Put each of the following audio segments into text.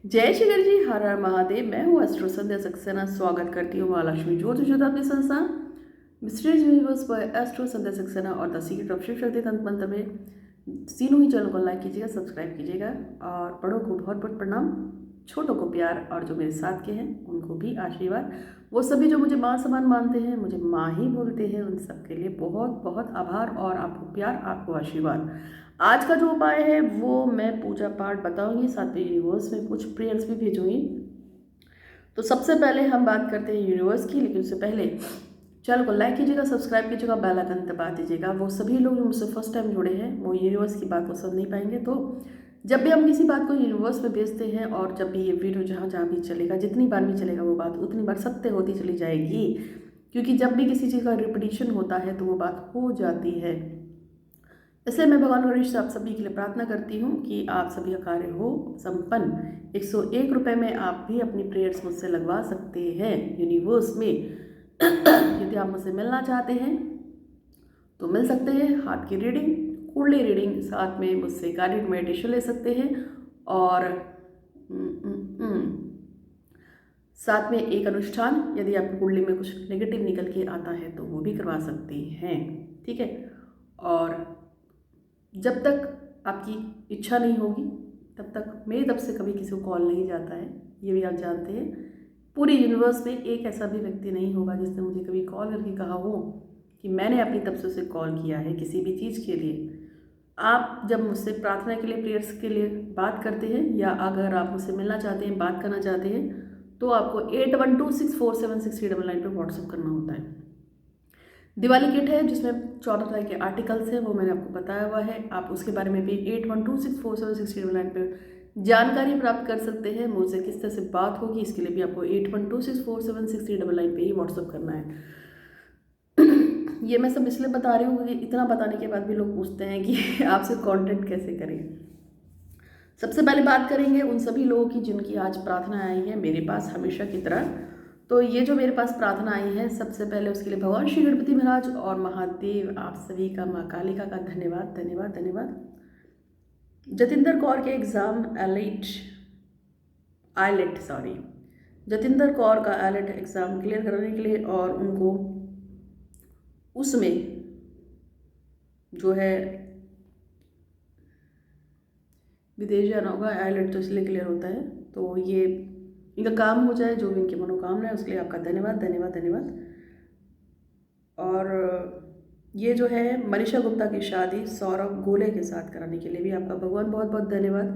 जय श्री गणेश जी, हर हर महादेव। मैं हूँ एस्ट्रो संध्या सक्सेना। स्वागत करती हूँ महालक्ष्मी ज्योतिष शताब्दी संस्थान मिस्ट्रीज यूनिवर्स पर एस्ट्रो संध्या सक्सेना और the secret of Shiv Shakti तंत्र मंत्र में तीनों ही चैनल को लाइक कीजिएगा, सब्सक्राइब कीजिएगा और बड़ों को बहुत बहुत प्रणाम, छोटों को प्यार और जो मेरे साथ के हैं उनको भी आशीर्वाद। वो सभी जो मुझे माँ समान मानते हैं, मुझे माँ ही बोलते हैं, उन सबके लिए बहुत बहुत आभार और आपको प्यार, आपको आशीर्वाद। आज का जो उपाय है वो मैं पूजा पाठ बताऊंगी, साथ में यूनिवर्स में कुछ प्रेयर्स भी भेजूंगी। तो सबसे पहले हम बात करते हैं यूनिवर्स की, लेकिन उससे पहले चैनल को लाइक कीजिएगा, सब्सक्राइब कीजिएगा, बेल आइकन दबा दीजिएगा। वो सभी लोग जो मुझसे फर्स्ट टाइम जुड़े हैं वो यूनिवर्स की बात को समझ नहीं पाएंगे। तो जब भी हम किसी बात को यूनिवर्स में भेजते हैं और जब भी ये वीडियो जहाँ जहाँ भी चलेगा, जितनी बार भी चलेगा वो बात उतनी बार सत्य होती चली जाएगी, क्योंकि जब भी किसी चीज़ का रिपीटिशन होता है तो वो बात हो जाती है। इसलिए मैं भगवान गणेश से आप सभी के लिए प्रार्थना करती हूँ कि आप सभी का कार्य हो संपन्न। 101 रुपये में आप भी अपनी प्रेयर्स मुझसे लगवा सकते हैं यूनिवर्स में। यदि आप मुझसे मिलना चाहते हैं तो मिल सकते हैं। हाथ की रीडिंग, कुंडली रीडिंग, साथ में मुझसे गाइडेड मेडिटेशन ले सकते हैं और साथ में एक अनुष्ठान, यदि आपकी कुंडली में कुछ नेगेटिव निकल के आता है तो वो भी करवा सकते हैं। ठीक है। और जब तक आपकी इच्छा नहीं होगी तब तक मेरी तरफ से कभी किसी को कॉल नहीं जाता है, ये भी आप जानते हैं। पूरी यूनिवर्स में एक ऐसा भी व्यक्ति नहीं होगा जिसने मुझे कभी कॉल करके कहा हो कि मैंने अपनी तरफ से उसे कॉल किया है किसी भी चीज़ के लिए। आप जब मुझसे प्रार्थना के लिए, प्रेयर्स के लिए बात करते हैं या अगर आप मुझसे मिलना चाहते हैं, बात करना चाहते हैं, तो आपको 8126476399 पर व्हाट्सअप करना होता है। दिवाली किट है जिसमें 14 तरह के आर्टिकल्स हैं, वो मैंने आपको बताया हुआ है। आप उसके बारे में भी 8126476399 पर जानकारी प्राप्त कर सकते हैं। मुझसे किस तरह से बात होगी इसके लिए भी आपको 8126476399 पे ही व्हाट्सअप करना है। ये मैं सब इसलिए बता रही हूँ क्योंकि इतना बताने के बाद भी लोग पूछते हैं कि आपसे कांटेक्ट कैसे करें। सबसे पहले बात करेंगे उन सभी लोगों की जिनकी आज प्रार्थना आई है मेरे पास हमेशा की तरह। तो ये जो मेरे पास प्रार्थना आई है, सबसे पहले उसके लिए भगवान श्री गणपति महाराज और महादेव आप सभी का, माँ कालिका का धन्यवाद धन्यवाद धन्यवाद। जतिंदर कौर के एग्ज़ाम जतिंदर कौर का आइलेट एग्ज़ाम क्लियर कराने के लिए और उनको उसमें जो है विदेश जाना होगा। आइलेट तो इसलिए क्लियर होता है तो ये इनका काम हो जाए, जो भी इनकी मनोकामना है उसके लिए आपका धन्यवाद धन्यवाद धन्यवाद। और ये जो है मनीषा गुप्ता की शादी सौरभ गोले के साथ कराने के लिए भी आपका भगवान बहुत बहुत धन्यवाद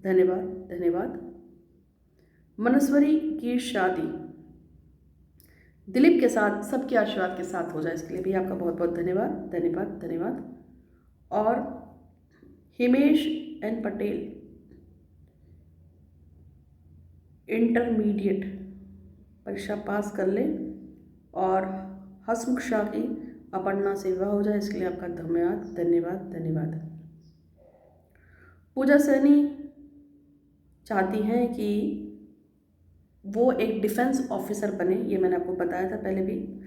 धन्यवाद धन्यवाद। मनस्वरी की शादी दिलीप के साथ सबके आशीर्वाद के साथ हो जाए, इसके लिए भी आपका बहुत बहुत धन्यवाद धन्यवाद धन्यवाद। और हिमेश एन पटेल इंटरमीडिएट परीक्षा पास कर ले और हसमुख शाह की अपर्णा से विवाह हो जाए, इसके लिए आपका धन्यवाद धन्यवाद धन्यवाद। पूजा सैनी चाहती हैं कि वो एक डिफेंस ऑफिसर बने, ये मैंने आपको बताया था पहले भी।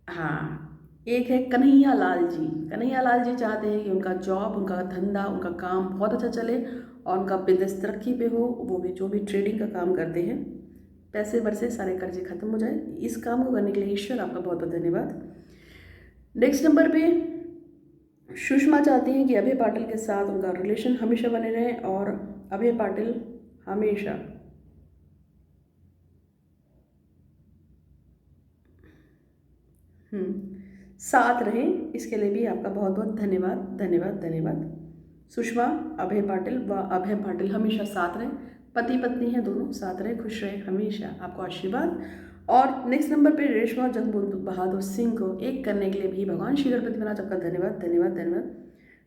हाँ, एक है कन्हैया लाल जी। कन्हैया लाल जी चाहते हैं कि उनका जॉब, उनका धंधा, उनका काम बहुत अच्छा चले और उनका बिजनेस तरक्की पे हो। वो भी जो भी ट्रेडिंग का काम करते हैं, पैसे वैसे सारे कर्जे खत्म हो जाए। इस काम को करने के लिए ईश्वर आपका बहुत बहुत धन्यवाद। नेक्स्ट नंबर पे सुषमा चाहती हैं कि अभय पाटिल के साथ उनका रिलेशन हमेशा बने रहे और अभय पाटिल हमेशा साथ रहें, इसके लिए भी आपका बहुत बहुत धन्यवाद धन्यवाद धन्यवाद। सुषमा, अभय पाटिल व अभय पाटिल हमेशा साथ रहें, पति पत्नी हैं दोनों, साथ रहें, खुश रहें हमेशा, आपको आशीर्वाद। और नेक्स्ट नंबर पे रेशमा जगबंधु बहादुर सिंह को एक करने के लिए भी भगवान श्री गणपति महाराज आपका धन्यवाद धन्यवाद धन्यवाद।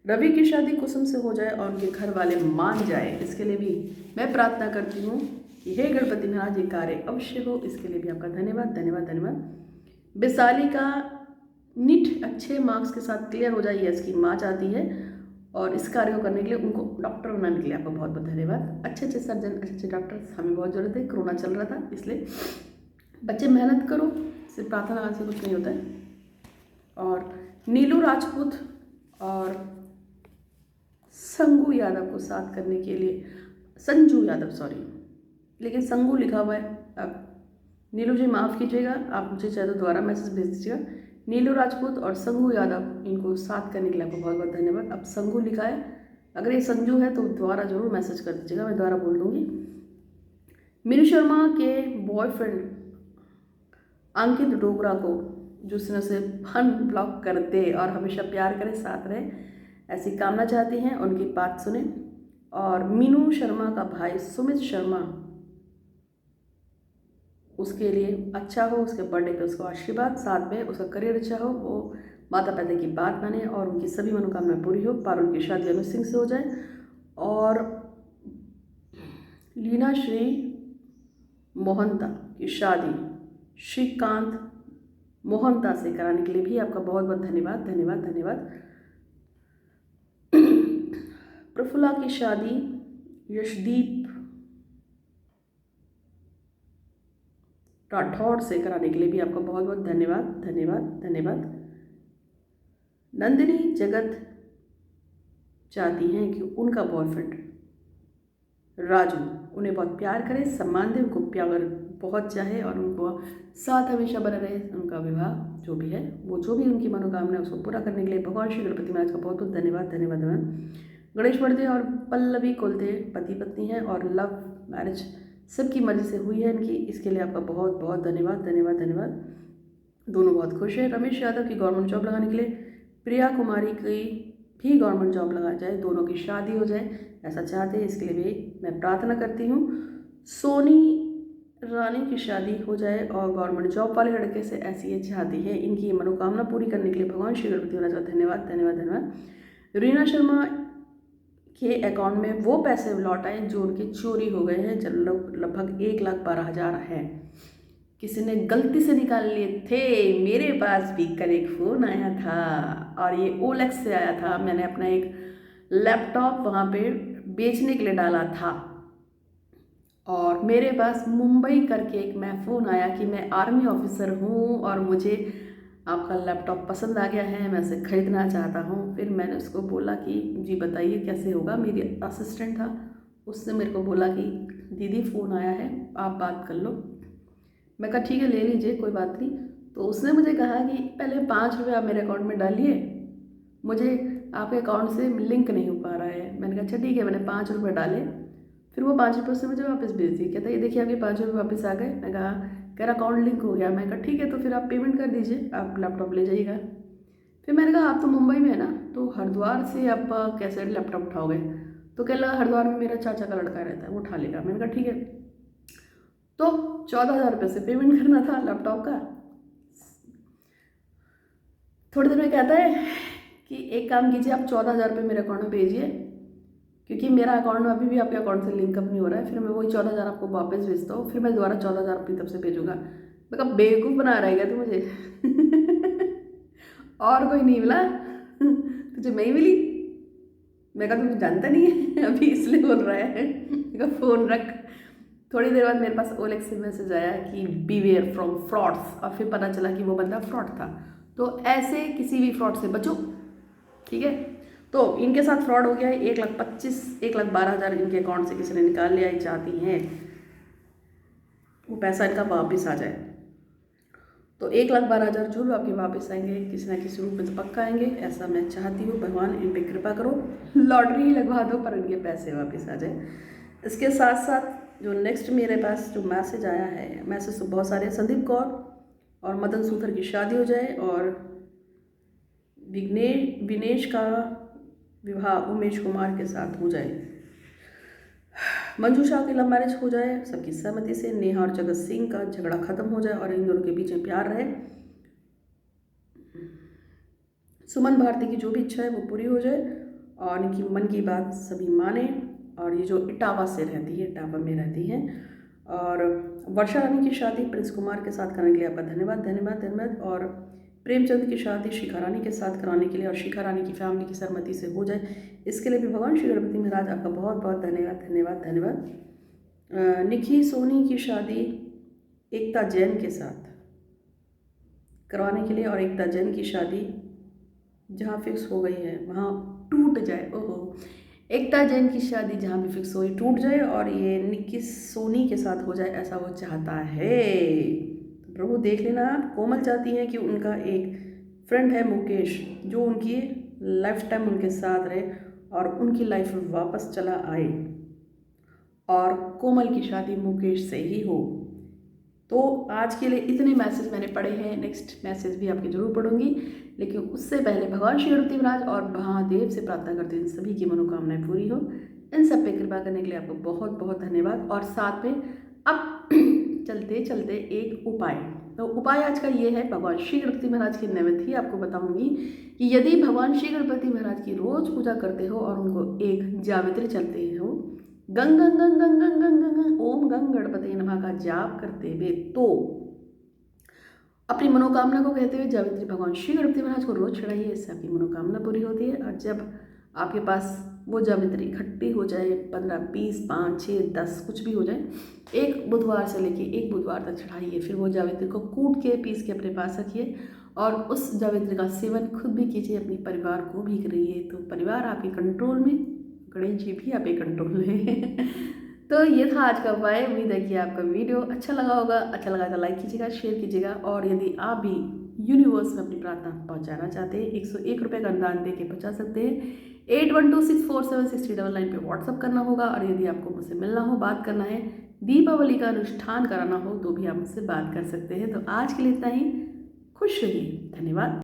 रवि की शादी कुसुम से हो जाए और उनके घर वाले मान जाए, इसके लिए भी मैं प्रार्थना करती हूँ कि हे गणपति महाराज ये कार्य अवश्य हो, इसके लिए भी आपका धन्यवाद धन्यवाद धन्यवाद। वैशाली का नीट अच्छे मार्क्स के साथ क्लियर हो जाए, ये इसकी माँ चाहती है और इस कार्य को करने के लिए उनको डॉक्टर बनाने के लिए आपका बहुत बहुत धन्यवाद। अच्छे अच्छे सर्जन, अच्छे अच्छे डॉक्टर्स हमें बहुत ज़रूरत है, कोरोना चल रहा था इसलिए। बच्चे मेहनत करो, सिर्फ प्रार्थना से कुछ नहीं होता है। और नीलू राजपूत और संजू यादव लेकिन संगू लिखा हुआ है। अब नीलू जी माफ़ कीजिएगा, आप मुझे चाहे तो दोबारा मैसेज भेज दीजिएगा। नीलू राजपूत और संगू यादव, इनको साथ करने के लिए आपको बहुत बहुत धन्यवाद। अब संगू लिखा है, अगर ये संजू है तो दोबारा जरूर मैसेज कर दीजिएगा, मैं दोबारा बोल दूँगी। मीनू शर्मा के बॉयफ्रेंड अंकित डोगरा को जिसने उसे अनब्लॉक कर दे और हमेशा प्यार करे, साथ रहे, ऐसी कामना चाहती हैं, उनकी बात सुने। और मीनू शर्मा का भाई सुमित शर्मा, उसके लिए अच्छा हो, उसके बर्थडे पे उसको आशीर्वाद, साथ में उसका करियर अच्छा हो, वो माता पिता की बात माने और उनकी सभी मनोकामना पूरी हो। पारुल की शादी अनु सिंह से हो जाए और लीना श्री मोहंता की शादी श्रीकांत मोहंता से कराने के लिए भी आपका बहुत बहुत धन्यवाद धन्यवाद धन्यवाद। प्रफुल्ला की शादी यशदीप राठौड़ से कराने के लिए भी आपका बहुत बहुत धन्यवाद धन्यवाद धन्यवाद। नंदिनी जगत चाहती हैं कि उनका बॉयफ्रेंड राजू उन्हें बहुत प्यार करे, सम्मान दे, उनको प्यार बहुत चाहे और उनको साथ हमेशा बना रहे। उनका विवाह जो भी है, वो जो भी उनकी मनोकामना है उसको पूरा करने के लिए भगवान श्री गणपति महाराज का बहुत बहुत धन्यवाद धन्यवाद धन्यवाद। गणेश वर्दे और पल्लवी कोलते पति पत्नी हैं और लव मैरिज सबकी मर्जी से हुई है इनकी, इसके लिए आपका बहुत बहुत धन्यवाद धन्यवाद धन्यवाद। दोनों बहुत खुश हैं। रमेश यादव की गवर्नमेंट जॉब लगाने के लिए प्रिया कुमारी की भी गवर्नमेंट जॉब लगा जाए, दोनों की शादी हो जाए, ऐसा चाहते हैं, इसके लिए भी मैं प्रार्थना करती हूँ। सोनी रानी की शादी हो जाए और गवर्नमेंट जॉब वाले लड़के से ऐसी ये चाहती है, इनकी मनोकामना पूरी करने के लिए भगवान श्री गणपति महाराज का धन्यवाद धन्यवाद धन्यवाद। रीना शर्मा के अकाउंट में वो पैसे लौट आए जो उनके चोरी हो गए हैं, लगभग 1,12,000 हैं, किसी ने गलती से निकाल लिए थे। मेरे पास भी कल एक फ़ोन आया था और ये ओलेक्स से आया था। मैंने अपना एक लैपटॉप वहाँ पे बेचने के लिए डाला था और मेरे पास मुंबई करके एक फ़ोन आया कि मैं आर्मी ऑफिसर हूँ और मुझे आपका लैपटॉप पसंद आ गया है, मैं उसे ख़रीदना चाहता हूँ। फिर मैंने उसको बोला कि जी बताइए कैसे होगा। मेरी असिस्टेंट था, उसने मेरे को बोला कि दीदी फ़ोन आया है, आप बात कर लो। मैं कहा ठीक है ले लीजिए, कोई बात नहीं। तो उसने मुझे कहा कि पहले 5 रुपये आप मेरे अकाउंट में डालिए, मुझे आपके अकाउंट से लिंक नहीं हो पा रहा है। मैंने कहा अच्छा ठीक है, मैंने 5 रुपये डाले। फिर वो 5 रुपये उसने मुझे वापस भेज दिए, कहता ये देखिए आपके 5 रुपये वापस आ गए। मैं कहा कह रहा अकाउंट लिंक हो गया। मैं कहा ठीक है तो फिर आप पेमेंट कर दीजिए, आप लैपटॉप ले जाइएगा। फिर मैंने कहा आप तो मुंबई में है ना, तो हरिद्वार से आप कैसे लैपटॉप उठाओगे? तो कह लगा हरिद्वार में मेरा चाचा का लड़का रहता है, वो उठा लेगा। मैंने कहा ठीक है। तो 14,000 रुपये से पेमेंट करना था लैपटॉप का। थोड़ी देर में कहता है कि एक काम कीजिए, आप 14,000 रुपये मेरे अकाउंट में भेजिए, क्योंकि मेरा अकाउंट में अभी भी आपके अकाउंट से लिंकअप नहीं हो रहा है। फिर मैं वही 14,000 आपको वापस भेजता हूँ, फिर मैं दोबारा 14,000 अपनी तरफ से भेजूँगा। मैं कहा बेवकूफ़ बना रहेगा तू मुझे और कोई नहीं मिला तुझे मैं ही मिली? मैं कहा तुझे जानता नहीं है अभी इसलिए बोल रहा है। मैं कहा फ़ोन रख। थोड़ी देर बाद मेरे पास ओलेक्स से मैसेज आया कि बीवेयर फ्रॉम फ्रॉड्स, और फिर पता चला कि वो बंदा फ्रॉड था। तो ऐसे किसी भी फ्रॉड से बचो, ठीक है। तो इनके साथ फ्रॉड हो गया है। 1,12,000 इनके अकाउंट से किसी ने निकाल लिया। ये चाहती हैं वो पैसा इनका वापस आ जाए, तो 1,12,000 जरूर आपके वापस आएंगे, किसी ना किसी रूप में तो पक्का आएंगे, ऐसा मैं चाहती हूँ। भगवान इन पर कृपा करो, लॉटरी ही लगवा दो पर इनके पैसे वापस आ जाए। इसके साथ साथ जो नेक्स्ट मेरे पास जो मैसेज आया है, मैसेज तो बहुत सारे, संदीप कौर और मदन सूथर की शादी हो जाए और विनेश का विवाह उमेश कुमार के साथ हो जाए, मंजू शाह की लव मैरिज हो जाए सबकी सहमति से, नेहा और जगत सिंह का झगड़ा खत्म हो जाए और इन दोनों के बीच में प्यार रहे, सुमन भारती की जो भी इच्छा है वो पूरी हो जाए और इनकी मन की बात सभी माने। और ये जो इटावा से रहती है, इटावा में रहती हैं, और वर्षा रानी की शादी प्रिंस कुमार के साथ कराने के लिए आपका धन्यवाद धन्यवाद धन्यवाद। और प्रेमचंद की शादी शिखा रानी के साथ कराने के लिए और शिखा रानी की फैमिली की सहमति से हो जाए, इसके लिए भी भगवान श्री गणपति महाराज आपका बहुत बहुत धन्यवाद धन्यवाद धन्यवाद। निखी सोनी की शादी एकता जैन के साथ करवाने के लिए और एकता जैन की शादी जहाँ फिक्स हो गई है वहाँ टूट जाए। ओहो, एकता जैन की शादी जहाँ भी फिक्स हो टूट जाए और ये निक्की सोनी के साथ हो जाए, ऐसा वो चाहता है। तो प्रभु देख लेना आप। कोमल चाहती हैं कि उनका एक फ्रेंड है मुकेश, जो उनकी लाइफ टाइम उनके साथ रहे और उनकी लाइफ में वापस चला आए और कोमल की शादी मुकेश से ही हो। तो आज के लिए इतने मैसेज मैंने पढ़े हैं, नेक्स्ट मैसेज भी आपके जरूर पढ़ूंगी, लेकिन उससे पहले भगवान श्री गणपति महाराज और महादेव से प्रार्थना करते हैं सभी की मनोकामनाएं पूरी हो। इन सब पे कृपा करने के लिए आपको बहुत बहुत धन्यवाद। और साथ में अब चलते चलते एक उपाय, तो उपाय आज का ये है, भगवान श्री गणपति महाराज की नैवेद्य आपको बताऊंगी कि यदि भगवान श्री गणपति महाराज की रोज पूजा करते हो और उनको एक जावित्री चलते हो, गंग गंग गंग गंग गंग गंग गंग ओम गंग गणपति नमः का जाप करते हुए, तो अपनी मनोकामना को कहते हुए जावित्री भगवान श्री गणपति महाराज को रोज चढ़ाइए, इससे आपकी मनोकामना पूरी होती है। और जब आपके पास वो जावित्री इकट्ठी हो जाए, 15, 20, 5, 6, 10 कुछ भी हो जाए, एक बुधवार से लेके एक बुधवार तक चढ़ाइए। फिर वो जावित्री को कूट के पीस के अपने पास रखिए और उस जावित्री का सेवन खुद भी कीजिए, अपने परिवार को भी करिए, तो परिवार आपके कंट्रोल में, गणेश जी भी आपके कंट्रोल में। तो ये था आज का उपाय। उम्मीद है कि आपका वीडियो अच्छा लगा होगा। अच्छा लगा तो लाइक कीजिएगा, शेयर कीजिएगा, और यदि आप भी यूनिवर्स में अपनी प्रार्थना पहुंचाना चाहते हैं, 101 रुपये का अनुदान दे के पहुँचा सकते हैं। 8126476399 पे व्हाट्सअप करना होगा। और यदि आपको मुझसे मिलना हो, बात करना है, दीपावली का अनुष्ठान कराना हो, तो भी आप मुझसे बात कर सकते हैं। तो आज के लिए इतना ही। खुश रहिए। धन्यवाद।